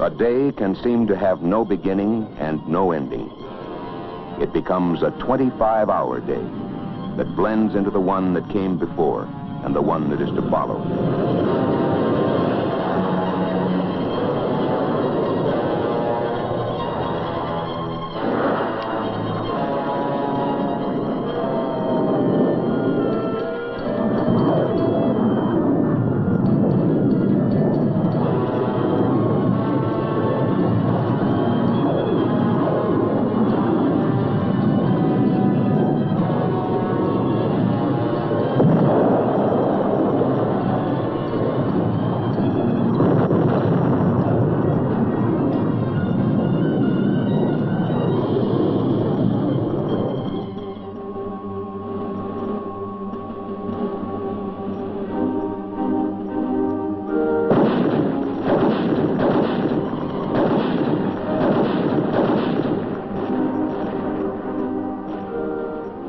A day can seem to have no beginning and no ending. It becomes a 25-hour day that blends into the one that came before and the one that is to follow.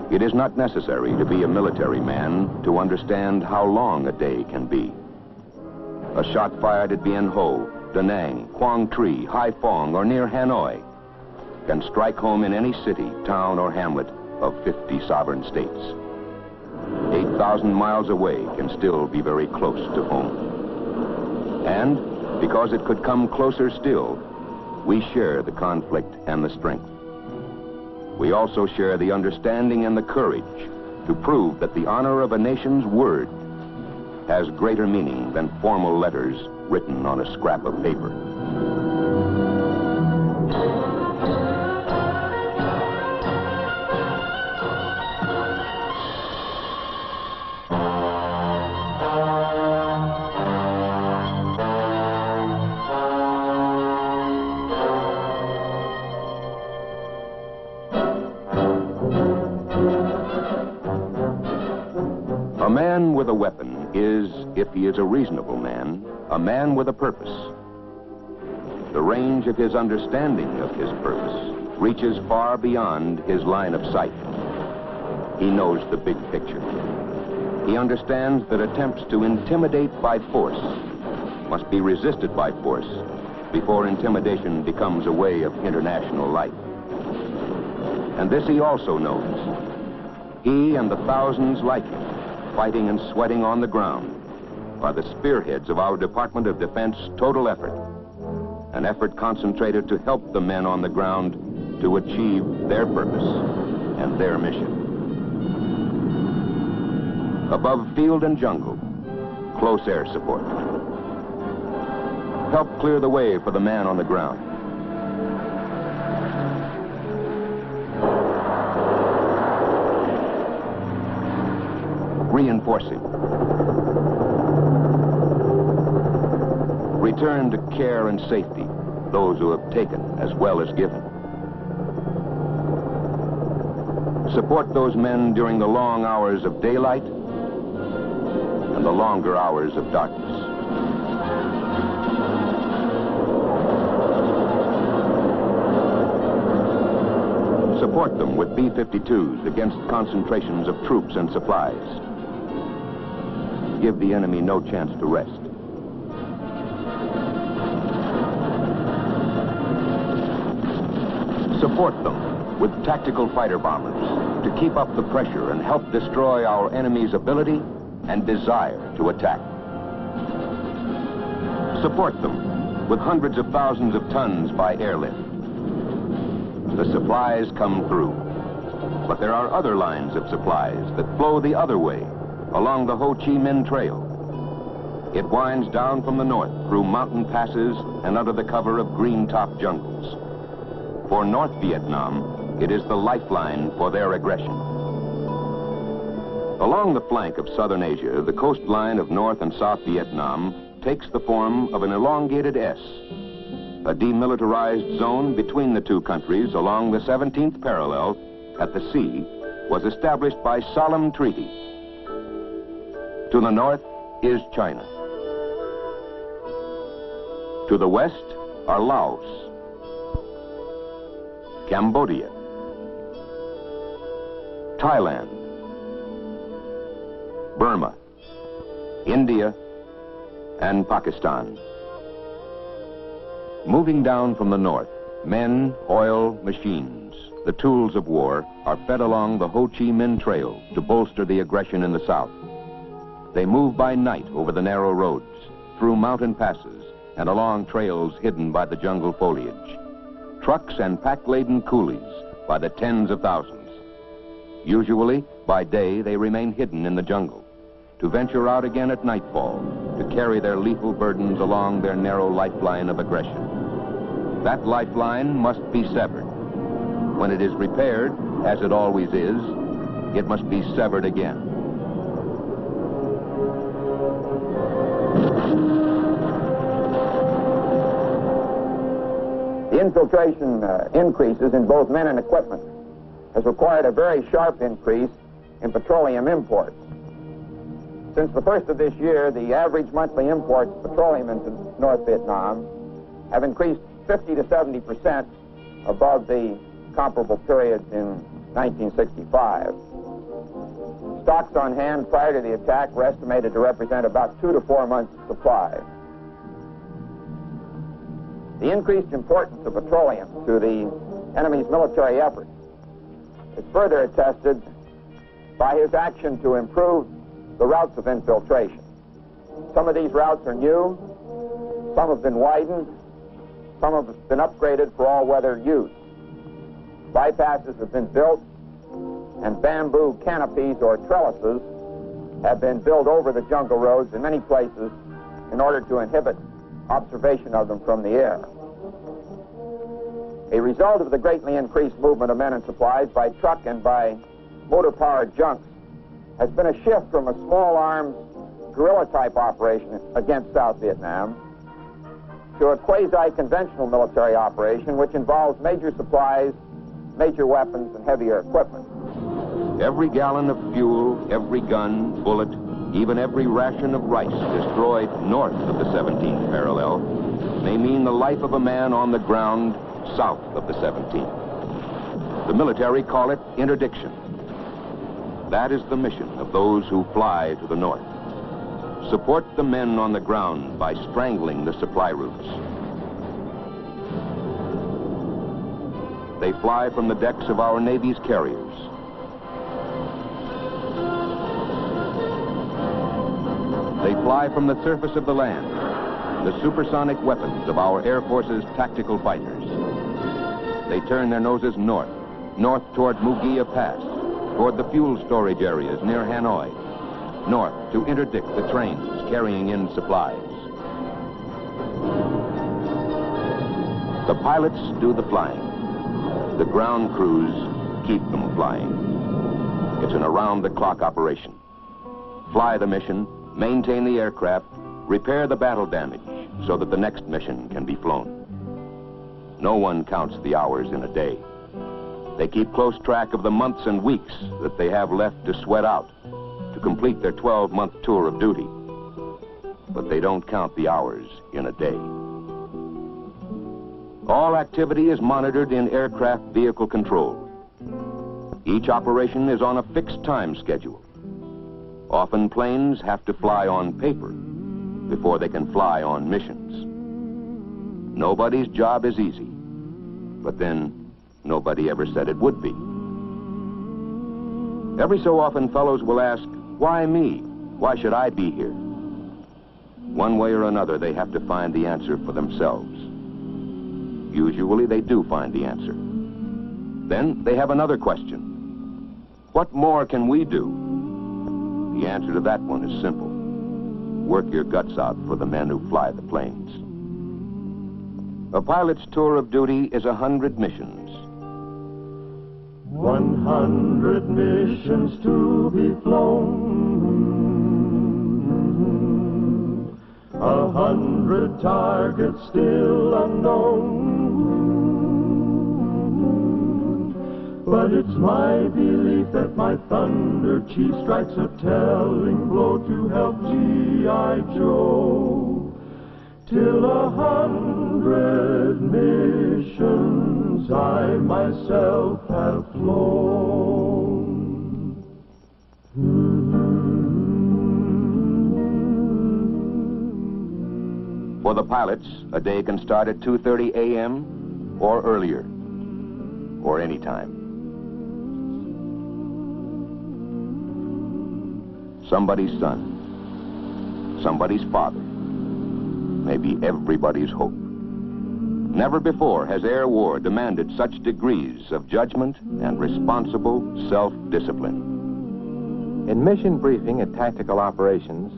It is not necessary to be a military man to understand how long a day can be. A shot fired at Bien Ho, Da Nang, Quang Tri, Haiphong, or near Hanoi can strike home in any city, town, or hamlet of 50 sovereign states. 8,000 miles away can still be very close to home. And because it could come closer still, we share the conflict and the strength. We also share the understanding and the courage to prove that the honor of a nation's word has greater meaning than formal letters written on a scrap of paper. A man with a weapon is, if he is a reasonable man, a man with a purpose. The range of his understanding of his purpose reaches far beyond his line of sight. He knows the big picture. He understands that attempts to intimidate by force must be resisted by force before intimidation becomes a way of international life. And this he also knows. He and the thousands like him, fighting and sweating on the ground, are the spearheads of our Department of Defense total effort, an effort concentrated to help the men on the ground to achieve their purpose and their mission. Above field and jungle, close air support. Help clear the way for the man on the ground. Reinforcing. Return to care and safety those who have taken as well as given. Support those men during the long hours of daylight and the longer hours of darkness. Support them with B-52s against concentrations of troops and supplies. Give the enemy no chance to rest. Support them with tactical fighter bombers to keep up the pressure and help destroy our enemy's ability and desire to attack. Support them with hundreds of thousands of tons by airlift. The supplies come through, but there are other lines of supplies that flow the other way along the Ho Chi Minh Trail. It winds down from the north through mountain passes and under the cover of green-top jungles. For North Vietnam, it is the lifeline for their aggression. Along the flank of southern Asia, the coastline of North and South Vietnam takes the form of an elongated S. A demilitarized zone between the two countries along the 17th parallel at the sea was established by solemn treaty. To the north is China. To the west are Laos, Cambodia, Thailand, Burma, India, and Pakistan. Moving down from the north, men, oil, machines, the tools of war, are fed along the Ho Chi Minh Trail to bolster the aggression in the south. They move by night over the narrow roads, through mountain passes, and along trails hidden by the jungle foliage. Trucks and pack-laden coolies by the tens of thousands. Usually, by day, they remain hidden in the jungle, to venture out again at nightfall, to carry their lethal burdens along their narrow lifeline of aggression. That lifeline must be severed. When it is repaired, as it always is, it must be severed again. The infiltration increases in both men and equipment has required a very sharp increase in petroleum imports. Since the first of this year, the average monthly imports of petroleum into North Vietnam have increased 50 to 70% above the comparable period in 1965. Stocks on hand prior to the attack were estimated to represent about 2 to 4 months' supply. The increased importance of petroleum to the enemy's military effort is further attested by his action to improve the routes of infiltration. Some of these routes are new, some have been widened, some have been upgraded for all-weather use. Bypasses have been built, and bamboo canopies or trellises have been built over the jungle roads in many places in order to inhibit observation of them from the air. A result of the greatly increased movement of men and supplies by truck and by motor-powered junks has been a shift from a small-arms guerrilla-type operation against South Vietnam to a quasi-conventional military operation which involves major supplies, major weapons, and heavier equipment. Every gallon of fuel, every gun, bullet, even every ration of rice destroyed north of the 17th parallel may mean the life of a man on the ground south of the 17th. The military call it interdiction. That is the mission of those who fly to the north. Support the men on the ground by strangling the supply routes. They fly from the decks of our Navy's carriers. They fly from the surface of the land, the supersonic weapons of our Air Force's tactical fighters. They turn their noses north, north toward Mugia Pass, toward the fuel storage areas near Hanoi, north to interdict the trains carrying in supplies. The pilots do the flying. The ground crews keep them flying. It's an around-the-clock operation. Fly the mission, maintain the aircraft, repair the battle damage so that the next mission can be flown. No one counts the hours in a day. They keep close track of the months and weeks that they have left to sweat out to complete their 12-month tour of duty. But they don't count the hours in a day. All activity is monitored in aircraft vehicle control. Each operation is on a fixed time schedule. Often planes have to fly on paper before they can fly on missions. Nobody's job is easy, but then nobody ever said it would be. Every so often fellows will ask, why me? Why should I be here? One way or another, they have to find the answer for themselves. Usually they do find the answer. Then they have another question. What more can we do? The answer to that one is simple. Work your guts out for the men who fly the planes. A pilot's tour of duty is 100 missions. 100 missions to be flown, 100 targets still unknown. But it's my belief that my Thunder Chief strikes a telling blow to help G.I. Joe. Till 100 missions I myself have flown. For the pilots, a day can start at 2:30 a.m. or earlier, or any time. Somebody's son, somebody's father, maybe everybody's hope. Never before has air war demanded such degrees of judgment and responsible self-discipline. In mission briefing at tactical operations,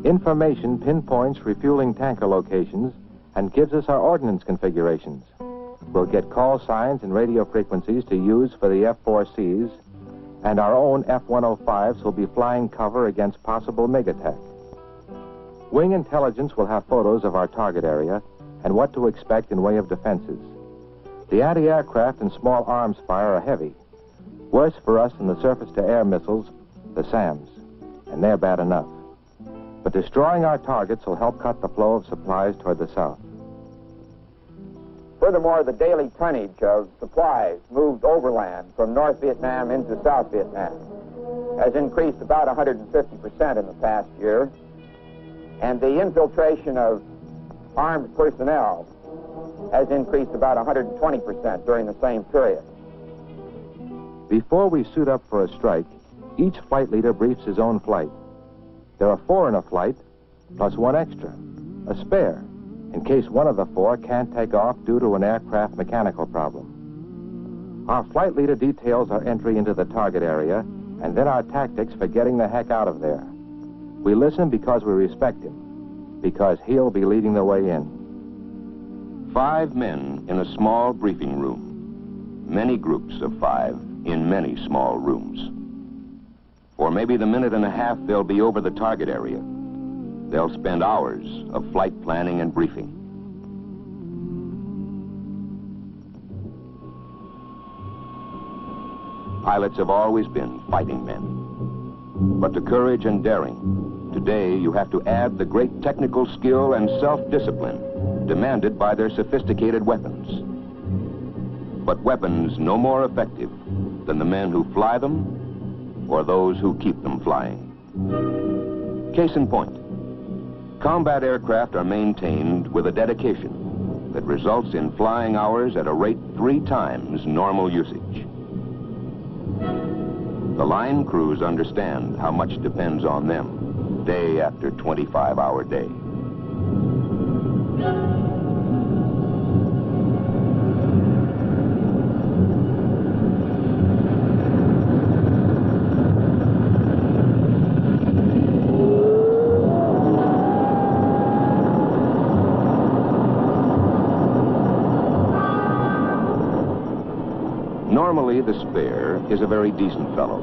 information pinpoints refueling tanker locations and gives us our ordnance configurations. We'll get call signs and radio frequencies to use for the F-4Cs, and our own F-105s will be flying cover against possible MiG attack. Wing intelligence will have photos of our target area and what to expect in way of defenses. The anti-aircraft and small arms fire are heavy. Worse for us than the surface-to-air missiles, the SAMs, and they're bad enough. But destroying our targets will help cut the flow of supplies toward the south. Furthermore, the daily tonnage of supplies moved overland from North Vietnam into South Vietnam has increased about 150% in the past year, and the infiltration of armed personnel has increased about 120% during the same period. Before we suit up for a strike, each flight leader briefs his own flight. There are 4 in a flight, plus 1 extra, a spare, in case one of the 4 can't take off due to an aircraft mechanical problem. Our flight leader details our entry into the target area, and then our tactics for getting the heck out of there. We listen because we respect him, because he'll be leading the way in. 5 men in a small briefing room. Many groups of 5 in many small rooms. For maybe the minute and a half they'll be over the target area. They'll spend hours of flight planning and briefing. Pilots have always been fighting men. But to courage and daring, today you have to add the great technical skill and self-discipline demanded by their sophisticated weapons. But weapons no more effective than the men who fly them or those who keep them flying. Case in point, combat aircraft are maintained with a dedication that results in flying hours at a rate 3 times normal usage. The line crews understand how much depends on them day after 25-hour day. Normally, the spare is a very decent fellow.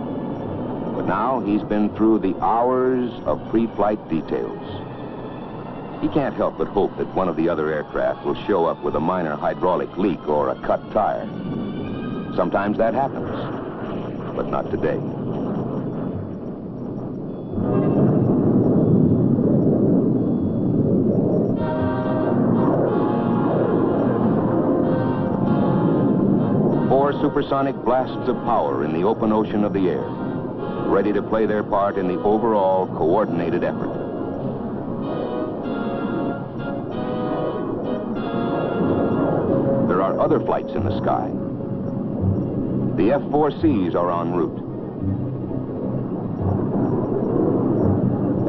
But now he's been through the hours of pre-flight details. He can't help but hope that one of the other aircraft will show up with a minor hydraulic leak or a cut tire. Sometimes that happens, but not today. Supersonic blasts of power in the open ocean of the air, ready to play their part in the overall coordinated effort. There are other flights in the sky. The F-4Cs are en route.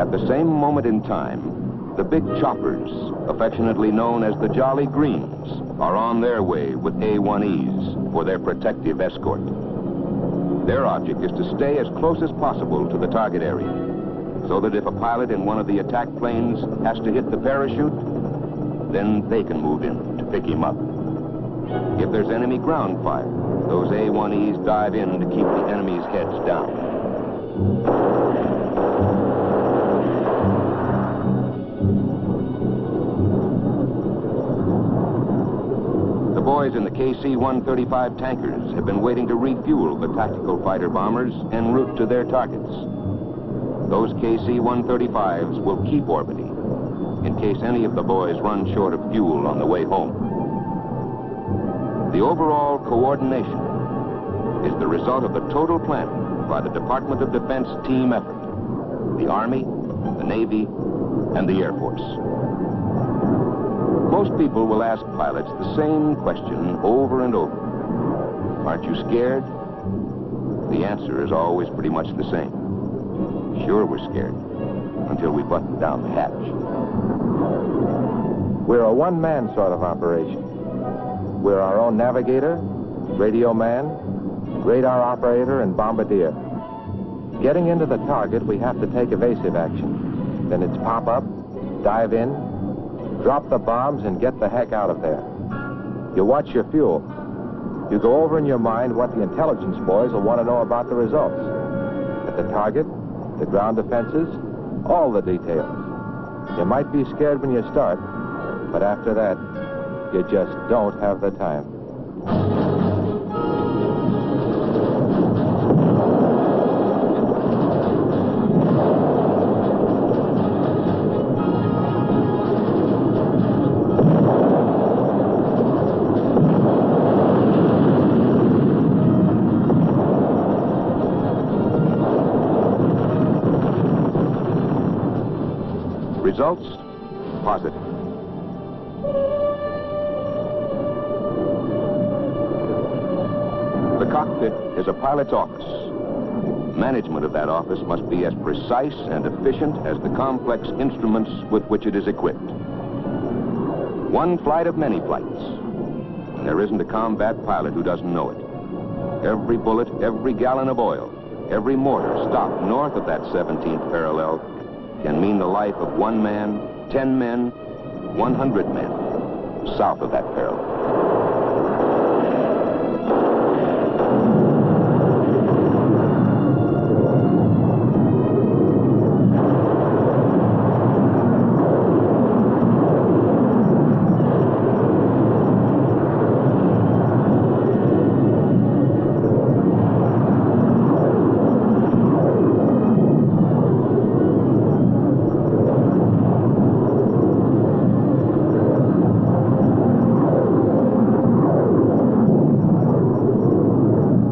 At the same moment in time, the big choppers, affectionately known as the Jolly Greens, are on their way with A-1Es for their protective escort. Their object is to stay as close as possible to the target area, so that if a pilot in one of the attack planes has to hit the parachute, then they can move in to pick him up. If there's enemy ground fire, those A-1Es dive in to keep the enemy's heads down. The boys in the KC-135 tankers have been waiting to refuel the tactical fighter bombers en route to their targets. Those KC-135s will keep orbiting in case any of the boys run short of fuel on the way home. The overall coordination is the result of the total planning by the Department of Defense team effort, the Army, the Navy, and the Air Force. Most people will ask pilots the same question over and over. Aren't you scared? The answer is always pretty much the same. Sure, we're scared, until we button down the hatch. We're a one-man sort of operation. We're our own navigator, radio man, radar operator, and bombardier. Getting into the target, we have to take evasive action. Then it's pop up, dive in, drop the bombs, and get the heck out of there. You watch your fuel. You go over in your mind what the intelligence boys will want to know about the results. At the target, the ground defenses, all the details. You might be scared when you start, but after that, you just don't have the time. Results, positive. The cockpit is a pilot's office. Management of that office must be as precise and efficient as the complex instruments with which it is equipped. One flight of many flights. And there isn't a combat pilot who doesn't know it. Every bullet, every gallon of oil, every mortar stopped north of that 17th parallel can mean the life of 1 man, 10 men, 100 men south of that parallel.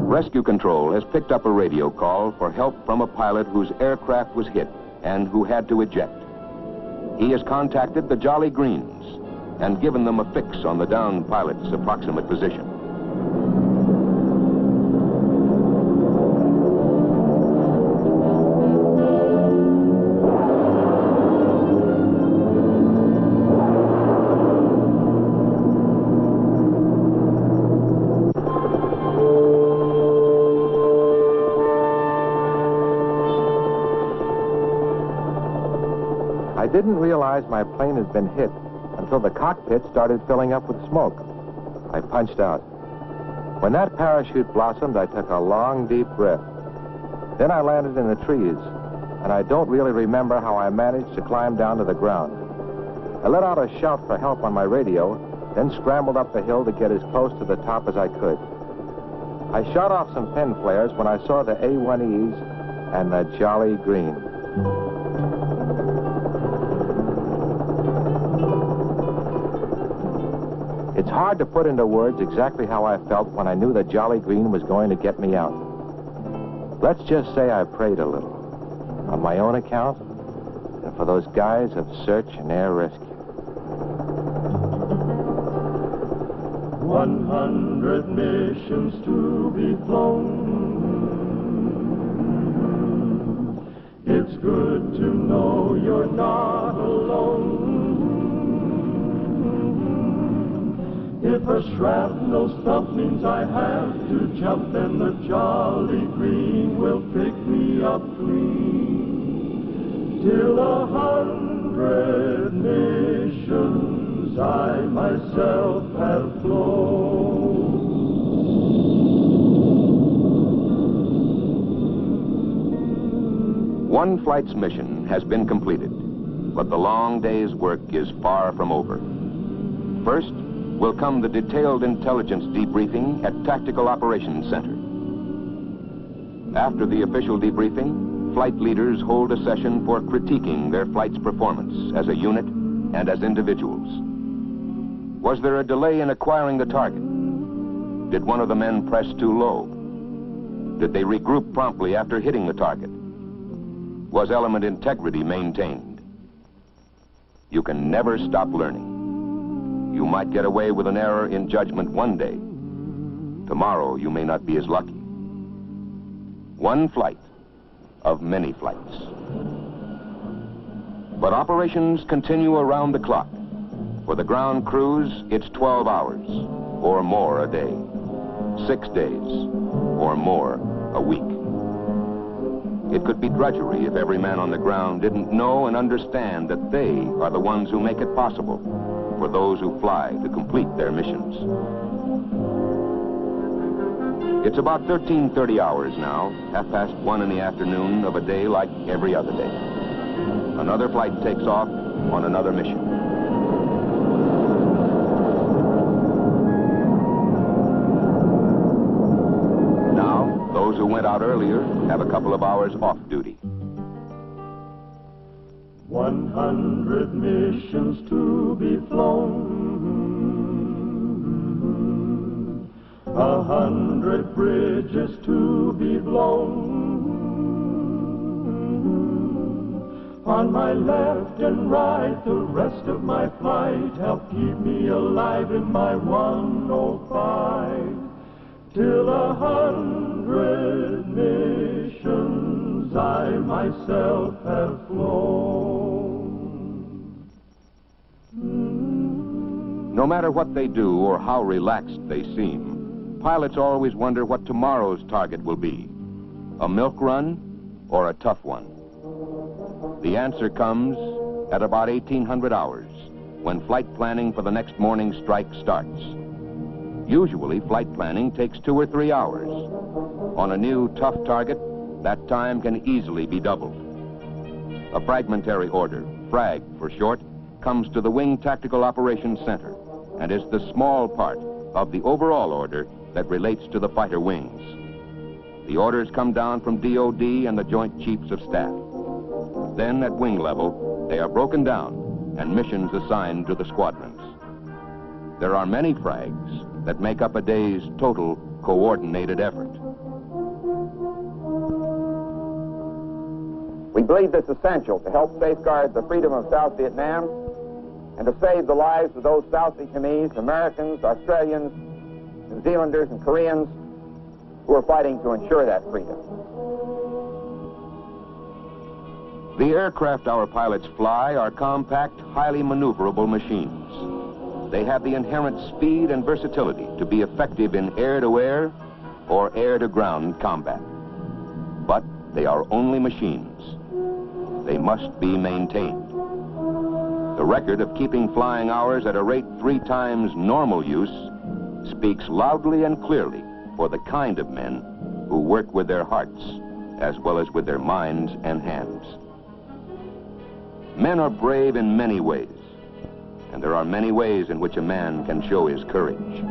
Rescue Control has picked up a radio call for help from a pilot whose aircraft was hit and who had to eject. He has contacted the Jolly Greens and given them a fix on the downed pilot's approximate position. I didn't realize my plane had been hit until the cockpit started filling up with smoke. I punched out. When that parachute blossomed, I took a long, deep breath. Then I landed in the trees, and I don't really remember how I managed to climb down to the ground. I let out a shout for help on my radio, then scrambled up the hill to get as close to the top as I could. I shot off some pin flares when I saw the A-1Es and the Jolly Green. It's hard to put into words exactly how I felt when I knew the Jolly Green was going to get me out. Let's just say I prayed a little, on my own account, and for those guys of search and air rescue. 100 missions to be flown. It's good to know you're not alone. If a shrapnel stump means I have to jump, then the Jolly Green will pick me up clean. Till 100 missions I myself have flown. One flight's mission has been completed, but the long day's work is far from over. First will come the detailed intelligence debriefing at Tactical Operations Center. After the official debriefing, flight leaders hold a session for critiquing their flight's performance as a unit and as individuals. Was there a delay in acquiring the target? Did one of the men press too low? Did they regroup promptly after hitting the target? Was element integrity maintained? You can never stop learning. You might get away with an error in judgment one day. Tomorrow, you may not be as lucky. One flight of many flights. But operations continue around the clock. For the ground crews, it's 12 hours or more a day, 6 days or more a week. It could be drudgery if every man on the ground didn't know and understand that they are the ones who make it possible for those who fly to complete their missions. It's about 13:30 hours now, 1:30 in the afternoon of a day like every other day. Another flight takes off on another mission. Now, those who went out earlier have a couple of hours off duty. 100 missions to be flown, 100 bridges to be blown. On my left and right, the rest of my flight help keep me alive in my 105. Till 100 missions I myself have flown. No matter what they do or how relaxed they seem, pilots always wonder what tomorrow's target will be. A milk run or a tough one? The answer comes at about 1800 hours, when flight planning for the next morning's strike starts. Usually, flight planning takes 2 or 3 hours. On a new, tough target, that time can easily be doubled. A fragmentary order, FRAG for short, comes to the Wing Tactical Operations Center and is the small part of the overall order that relates to the fighter wings. The orders come down from DOD and the Joint Chiefs of Staff. Then, at wing level, they are broken down and missions assigned to the squadrons. There are many frags that make up a day's total coordinated effort. We believe this essential to help safeguard the freedom of South Vietnam and to save the lives of those South Vietnamese, Americans, Australians, New Zealanders, and Koreans who are fighting to ensure that freedom. The aircraft our pilots fly are compact, highly maneuverable machines. They have the inherent speed and versatility to be effective in air-to-air or air-to-ground combat. But they are only machines. They must be maintained. The record of keeping flying hours at a rate 3 times normal use speaks loudly and clearly for the kind of men who work with their hearts as well as with their minds and hands. Men are brave in many ways, and there are many ways in which a man can show his courage.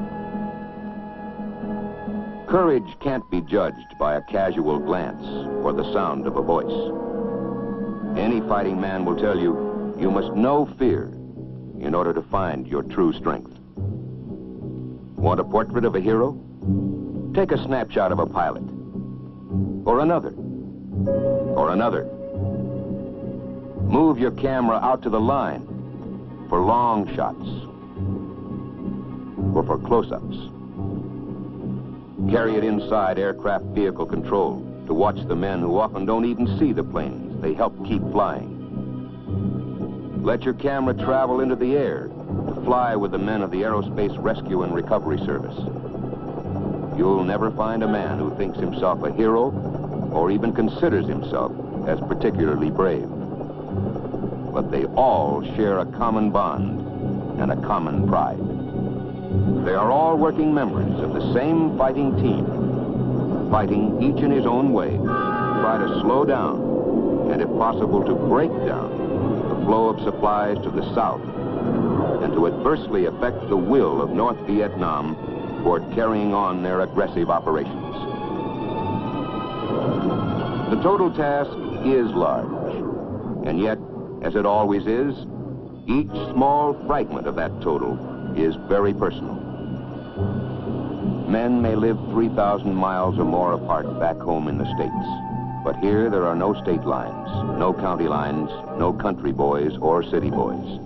Courage can't be judged by a casual glance or the sound of a voice. Any fighting man will tell you, you must know fear in order to find your true strength. Want a portrait of a hero? Take a snapshot of a pilot, or another, or another. Move your camera out to the line for long shots or for close-ups. Carry it inside aircraft vehicle control to watch the men who often don't even see the planes they help keep flying. Let your camera travel into the air to fly with the men of the Aerospace Rescue and Recovery Service. You'll never find a man who thinks himself a hero or even considers himself as particularly brave. But they all share a common bond and a common pride. They are all working members of the same fighting team, fighting each in his own way to try to slow down and, if possible, to break down the flow of supplies to the south and to adversely affect the will of North Vietnam toward carrying on their aggressive operations. The total task is large, and yet, as it always is, each small fragment of that total is very personal. Men may live 3,000 miles or more apart back home in the States, but here there are no state lines, no county lines, no country boys or city boys.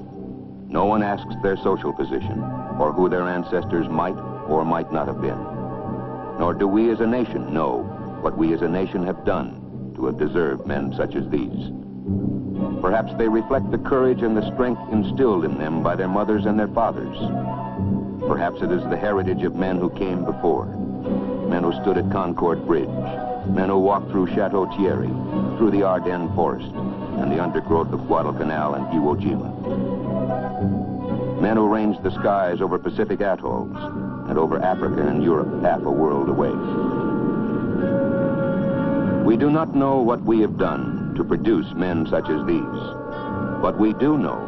No one asks their social position or who their ancestors might or might not have been. Nor do we as a nation know what we as a nation have done to have deserved men such as these. Perhaps they reflect the courage and the strength instilled in them by their mothers and their fathers. Perhaps it is the heritage of men who came before, men who stood at Concord Bridge, men who walked through Chateau Thierry, through the Ardennes forest, and the undergrowth of Guadalcanal and Iwo Jima. Men who ranged the skies over Pacific atolls and over Africa and Europe half a world away. We do not know what we have done to produce men such as these, but we do know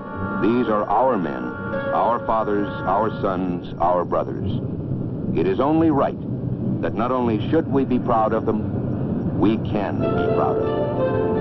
these are our men, our fathers, our sons, our brothers. It is only right that not only should we be proud of them, we can be proud of them.